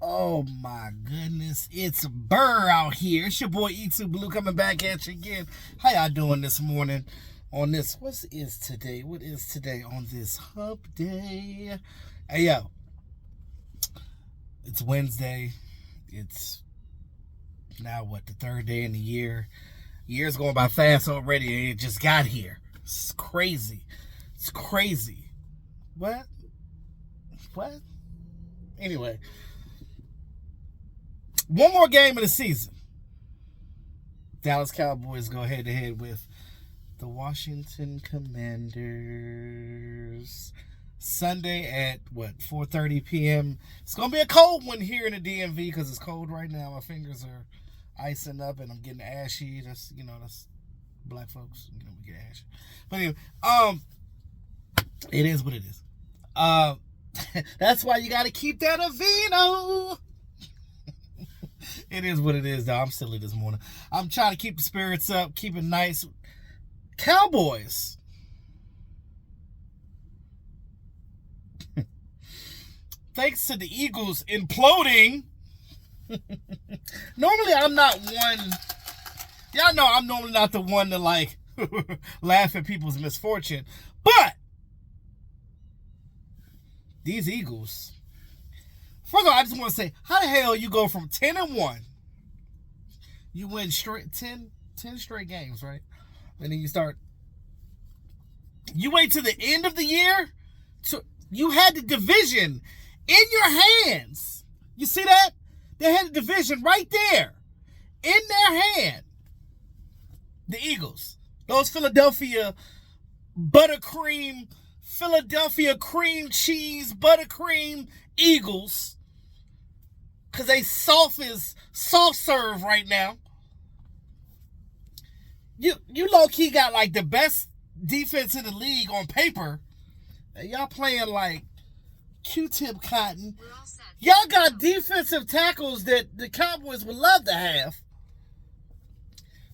Oh my goodness, it's Burr out here. It's your boy E2 Blue coming back at you again. How y'all doing this morning on this? What is today? What is today on this hump day? Hey yo, it's Wednesday. It's now what, the third day in the year. Year's going by fast already, and it just got here. It's crazy. It's crazy. What? Anyway. One more game of the season. Dallas Cowboys go head-to-head with the Washington Commanders. Sunday at, 4:30 p.m. It's going to be a cold one here in the DMV because it's cold right now. My fingers are icing up and I'm getting ashy. That's black folks. We get ashy. But anyway, it is what it is. That's why you got to keep that Aveeno. It is what it is, though. I'm silly this morning. I'm trying to keep the spirits up, keep it nice. Cowboys. Thanks to the Eagles imploding. Normally, I'm not one. Y'all know I'm normally not the one to, laugh at people's misfortune. But these Eagles. First of all, I just want to say, how the hell you go from 10-1, you win straight 10 straight games, right? And then you wait to the end of the year, you had the division in your hands. You see that? They had the division right there, in their hand. The Eagles, those Philadelphia cream cheese buttercream Eagles. Because they soft serve right now. You low-key got the best defense in the league on paper. And y'all playing like Q-tip cotton. Y'all got defensive tackles that the Cowboys would love to have.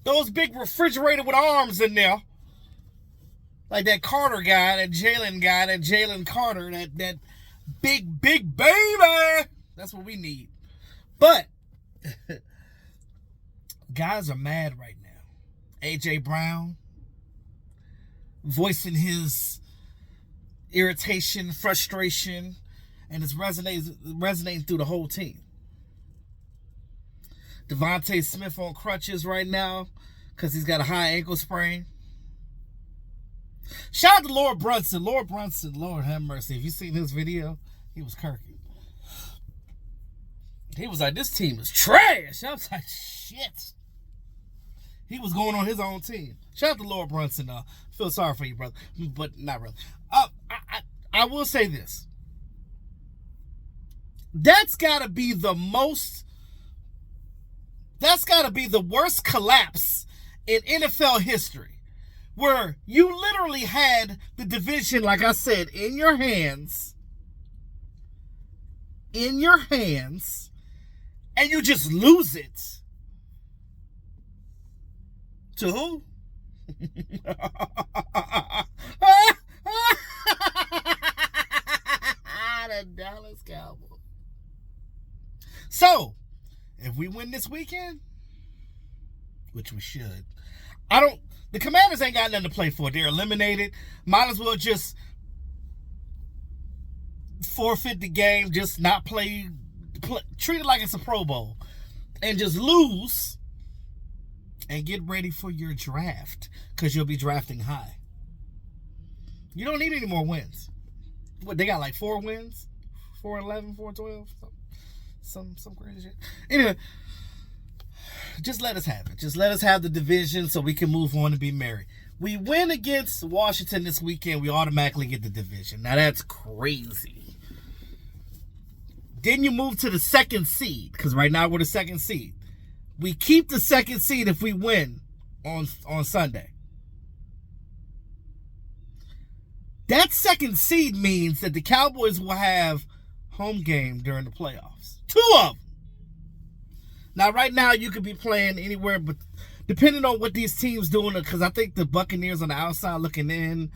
Those big refrigerator with arms in there. Like that Carter guy, that Jalen Carter, that big baby. That's what we need. But guys are mad right now. A.J. Brown voicing his irritation, frustration, and it's resonating through the whole team. Devontae Smith on crutches right now because he's got a high ankle sprain. Shout out to Lord Brunson. Lord have mercy. If you seen his video, he was kirky. He was like, this team is trash. I was like, shit. He was going on his own team. Shout out to Lord Brunson. Feel sorry for you, brother. But not really. I will say this. That's got to be the worst collapse in NFL history. Where you literally had the division, like I said, in your hands. And you just lose it. To who? The Dallas Cowboys. So, if we win this weekend, which we should, the Commanders ain't got nothing to play for. They're eliminated. Might as well just forfeit the game, just not play, treat it like it's a Pro Bowl, and just lose and get ready for your draft because you'll be drafting high. You don't need any more wins. What, they got 4 wins? 4-11, 4-12? Some crazy shit. Anyway, just let us have it. Just let us have the division so we can move on and be merry. We win against Washington this weekend, we automatically get the division. Now that's crazy. Then you move to the second seed, because right now we're the second seed. We keep the second seed if we win on Sunday. That second seed means that the Cowboys will have home game during the playoffs. 2 of them. Now, right now, you could be playing anywhere, but depending on what these teams doing, because I think the Buccaneers on the outside looking in,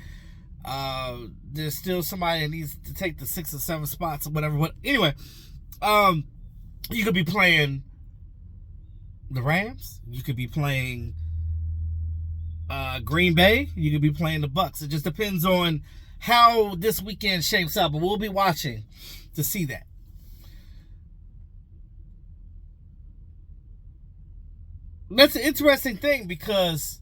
there's still somebody that needs to take the 6 or 7 spots or whatever. But anyway, You could be playing the Rams. You could be playing Green Bay. You could be playing the Bucks. It just depends on how this weekend shapes up, but we'll be watching to see that. That's an interesting thing because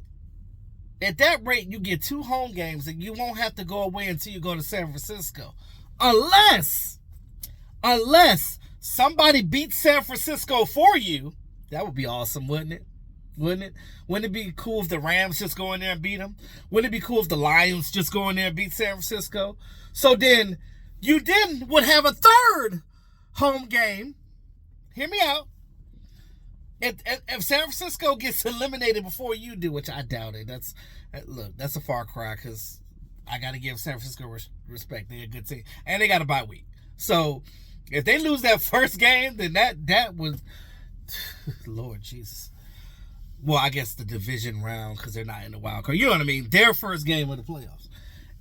at that rate, you get 2 home games and you won't have to go away until you go to San Francisco. Unless somebody beats San Francisco for you. That would be awesome, wouldn't it? Wouldn't it? Wouldn't it be cool if the Rams just go in there and beat them? Wouldn't it be cool if the Lions just go in there and beat San Francisco? So then you then would have a third home game. Hear me out. If San Francisco gets eliminated before you do, which I doubt it, that's a far cry because I got to give San Francisco respect. They're a good team, and they got a bye week. So if they lose that first game, then that was Lord Jesus. Well, I guess the division round because they're not in the wild card. You know what I mean? Their first game of the playoffs.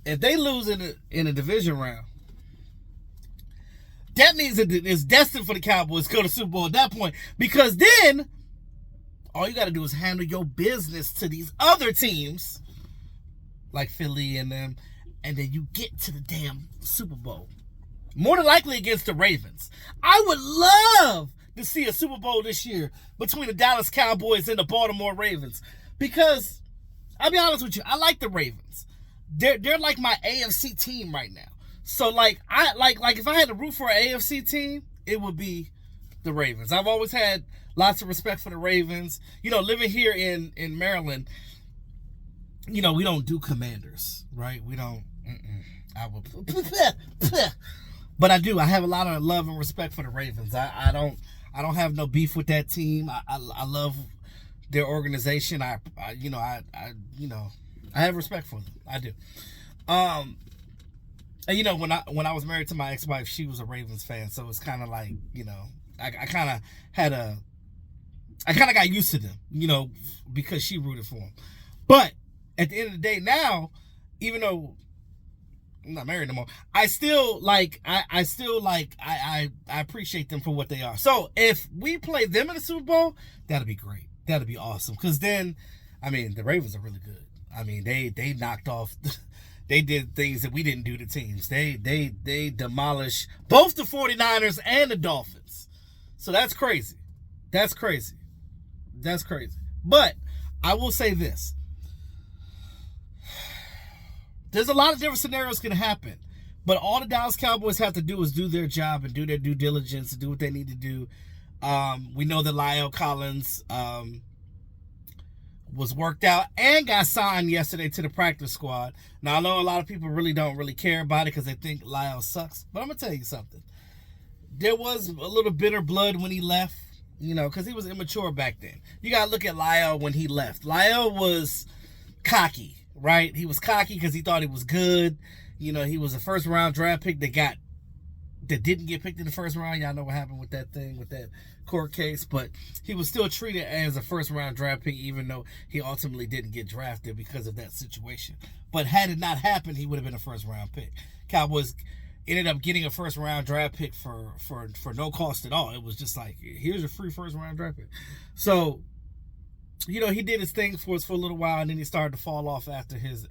If they lose in a division round, that means that it's destined for the Cowboys to go to Super Bowl at that point. Because then, all you got to do is handle your business to these other teams, like Philly and them, and then you get to the damn Super Bowl. More than likely against the Ravens. I would love to see a Super Bowl this year between the Dallas Cowboys and the Baltimore Ravens. Because, I'll be honest with you, I like the Ravens. They're like my AFC team right now. So like if I had to root for an AFC team, it would be the Ravens. I've always had lots of respect for the Ravens. You know, living here in Maryland, you know, we don't do Commanders, right? We don't. I would, but I do. I have a lot of love and respect for the Ravens. I don't have no beef with that team. I love their organization. I have respect for them. I do. And you know, when I was married to my ex-wife, she was a Ravens fan, so it's kind of like, you know, I kind of got used to them, you know, because she rooted for them. But at the end of the day, now, even though I'm not married no more, I still appreciate them for what they are. So if we play them in the Super Bowl, that'll be great. That'll be awesome. Because then, I mean, the Ravens are really good. I mean, they knocked off. They did things that we didn't do to teams. They demolished both the 49ers and the Dolphins. So that's crazy. That's crazy. That's crazy. But I will say this. There's a lot of different scenarios going to happen. But all the Dallas Cowboys have to do is do their job and do their due diligence and do what they need to do. We know that La'el Collins was worked out and got signed yesterday to the practice squad. Now, I know a lot of people don't really care about it because they think La'el sucks. But I'm going to tell you something. There was a little bitter blood when he left, you know, because he was immature back then. You got to look at La'el when he left. La'el was cocky, right? He was cocky because he thought he was good. You know, he was a first-round draft pick that didn't get picked in the first round. Y'all know what happened with that thing, with that court case. But he was still treated as a first-round draft pick, even though he ultimately didn't get drafted because of that situation. But had it not happened, he would have been a first-round pick. Cowboys ended up getting a first-round draft pick for no cost at all. It was just like, here's a free first-round draft pick. So, you know, he did his thing for us for a little while, and then he started to fall off after his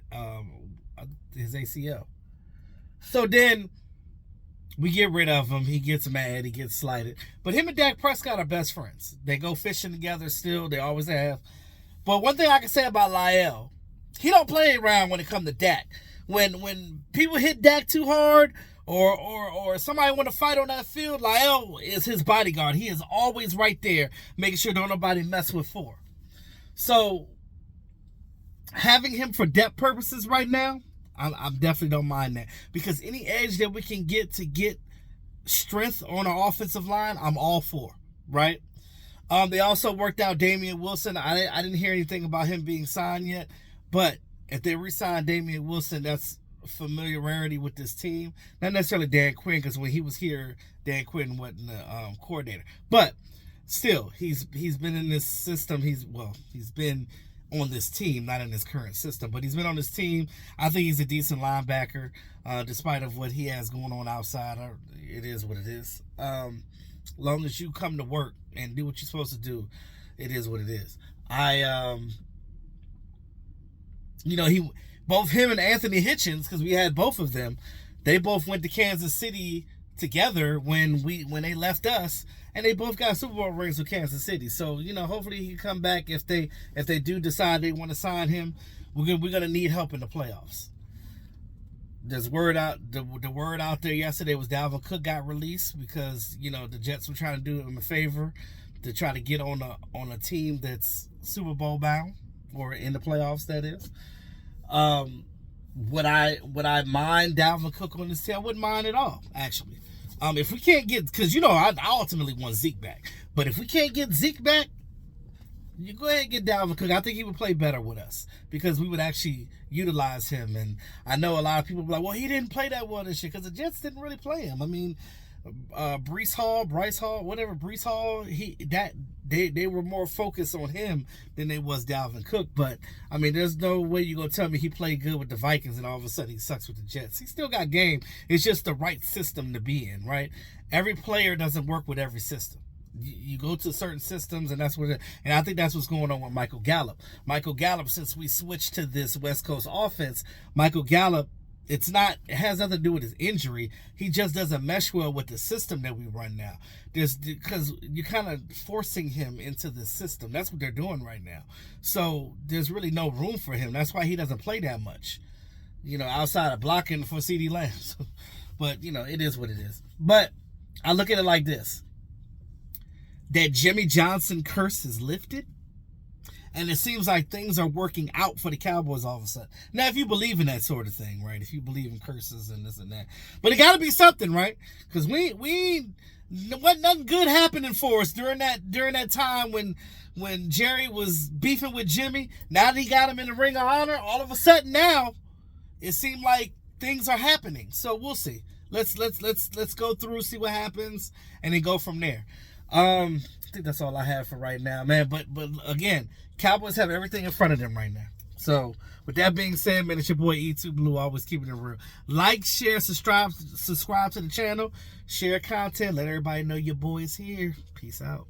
ACL. So then we get rid of him. He gets mad. He gets slighted. But him and Dak Prescott are best friends. They go fishing together still. They always have. But one thing I can say about La'el, he don't play around when it comes to Dak. When people hit Dak too hard or somebody want to fight on that field, La'el is his bodyguard. He is always right there, making sure don't nobody mess with four. So having him for depth purposes right now, I definitely don't mind that. Because any edge that we can get to get strength on our offensive line, I'm all for, right? They also worked out Damian Wilson. I didn't hear anything about him being signed yet. But if they re-sign Damian Wilson, that's familiarity with this team. Not necessarily Dan Quinn, because when he was here, Dan Quinn wasn't the coordinator. But still, he's been in this system. He's been on this team, not in his current system, but he's been on this team. I think he's a decent linebacker, despite of what he has going on outside. It is what it is. As long as you come to work and do what you're supposed to do, it is what it is. He both him and Anthony Hitchens, because we had both of them, they both went to Kansas City together when they left us, and they both got Super Bowl rings with Kansas City. So hopefully he can come back if they do decide they want to sign him. We're gonna need help in the playoffs. There's word out. The word out there yesterday was Dalvin Cook got released because the Jets were trying to do him a favor to try to get on a team that's Super Bowl bound or in the playoffs. That is. Would I mind Dalvin Cook on this team? I wouldn't mind at all, actually. If we can't get, because I ultimately want Zeke back, but if we can't get Zeke back, you go ahead and get Dalvin Cook. I think he would play better with us because we would actually utilize him. And I know a lot of people be like, well, he didn't play that well this year because the Jets didn't really play him. I mean, Bryce Hall, they were more focused on him than they was Dalvin Cook. But I mean, there's no way you're gonna tell me he played good with the Vikings and all of a sudden he sucks with the Jets. He still got game. It's just the right system to be in, right? Every player doesn't work with every system. You go to certain systems, and that's and I think that's what's going on with Michael Gallup. Michael Gallup, since we switched to this West Coast offense, Michael Gallup, it has nothing to do with his injury. He just doesn't mesh well with the system that we run now. Because you're kind of forcing him into the system. That's what they're doing right now. So there's really no room for him. That's why he doesn't play that much, outside of blocking for CeeDee Lamb. But, it is what it is. But I look at it like this. That Jimmy Johnson curse is lifted. And it seems like things are working out for the Cowboys all of a sudden. Now, if you believe in that sort of thing, right? If you believe in curses and this and that. But it got to be something, right? Because nothing good happening for us during that time when Jerry was beefing with Jimmy. Now that he got him in the Ring of Honor, all of a sudden now, it seemed like things are happening. So we'll see. Let's go through, see what happens, and then go from there. I think that's all I have for right now, man. But again, Cowboys have everything in front of them right now. So with that being said, man, it's your boy E2 Blue, always keeping it real. Like, share, subscribe to the channel, share content, let everybody know your boy is here. Peace out.